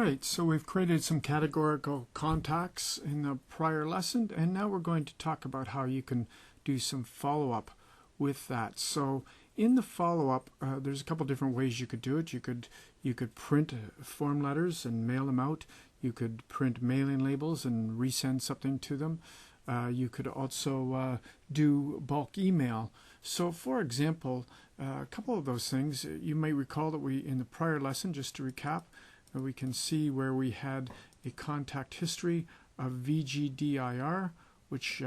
Alright, so we've created some categorical contacts in the prior lesson, and now we're going to talk about how you can do some follow-up with that. So in the follow-up, there's a couple different ways you could do it. You could print form letters and mail them out. You could print mailing labels and resend something to them. You could also do bulk email. So for example, a couple of those things, you may recall that we, in the prior lesson, just to recap, we can see where we had a contact history of VGDIR, which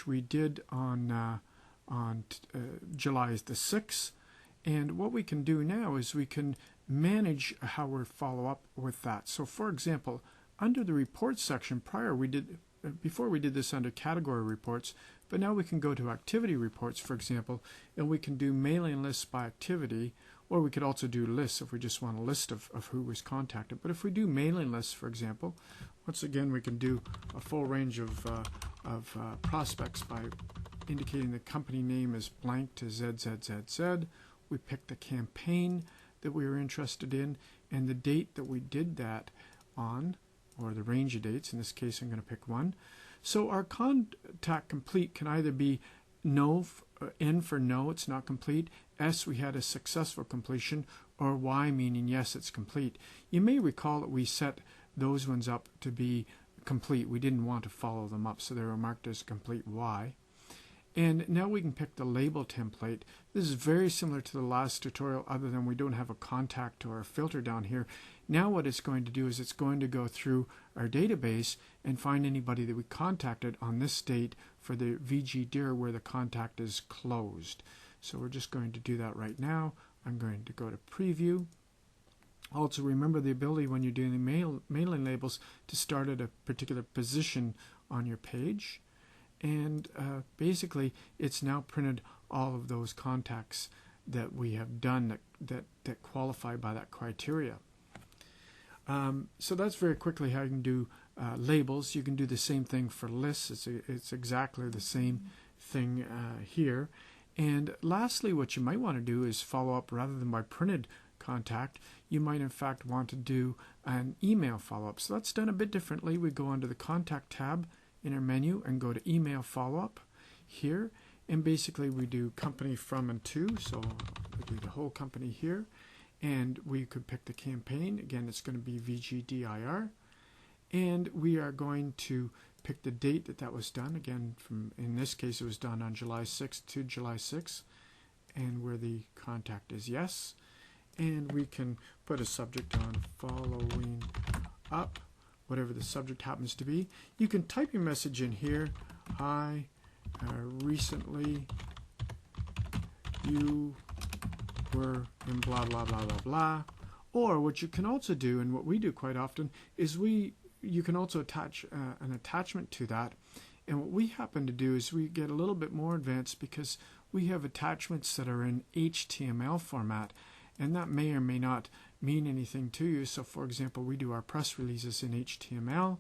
we did on July the 6th. And what we can do now is we can manage how we follow up with that. So for example, under the reports section, before we did this under category reports, but now we can go to activity reports, for example, and we can do mailing lists by activity, or we could also do lists if we just want a list of who was contacted. But if we do mailing lists, for example, once again we can do a full range of prospects by indicating the company name is blank to ZZZZ. We pick the campaign that we were interested in and the date that we did that on, or the range of dates. In this case, I'm going to pick one. So our contact complete can either be no, N for no, it's not complete, S, we had a successful completion, or Y, meaning yes, it's complete. You may recall that we set those ones up to be complete. We didn't want to follow them up, so they were marked as complete Y. And now we can pick the label template. This is very similar to the last tutorial, other than we don't have a contact or a filter down here. Now what it's going to do is it's going to go through our database and find anybody that we contacted on this date for the VGDIR where the contact is closed. So we're just going to do that right now. I'm going to go to preview. Also remember the ability when you're doing the mailing labels to start at a particular position on your page. And basically it's now printed all of those contacts that we have done that qualify by that criteria. So that's very quickly how you can do labels. You can do the same thing for lists. It's exactly the same thing here. And lastly, what you might want to do is follow up rather than by printed contact. You might in fact want to do an email follow-up. So that's done a bit differently. We go under the contact tab in our menu and go to email follow-up here, and basically we do company from and to, so we do the whole company here, and we could pick the campaign. Again, it's going to be VGDIR, and we are going to pick the date that was done. Again, in this case it was done on July 6th to July 6th, and where the contact is yes, and we can put a subject on following up, whatever the subject happens to be. You can type your message in here. Hi, recently you were in blah blah blah blah blah. Or what you can also do, and what we do quite often, is you can also attach an attachment to that. And what we happen to do is we get a little bit more advanced because we have attachments that are in HTML format, and that may or may not mean anything to you. So for example, we do our press releases in HTML,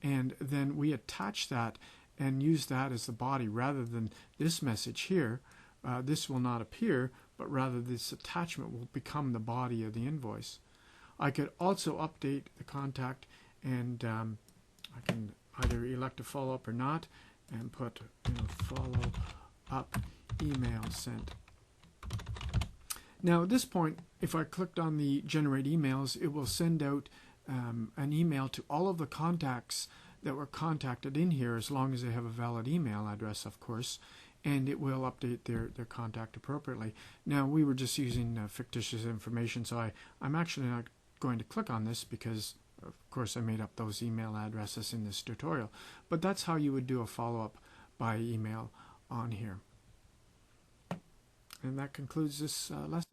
and then we attach that and use that as the body rather than this message here. This will not appear, but rather this attachment will become the body of the invoice. I could also update the contact, and I can either elect to follow up or not and put follow up email sent. Now at this point, if I clicked on the generate emails, it will send out an email to all of the contacts that were contacted in here, as long as they have a valid email address, of course, and it will update their contact appropriately. Now we were just using fictitious information, so I'm actually not going to click on this because of course I made up those email addresses in this tutorial. But that's how you would do a follow-up by email on here. And that concludes this lesson.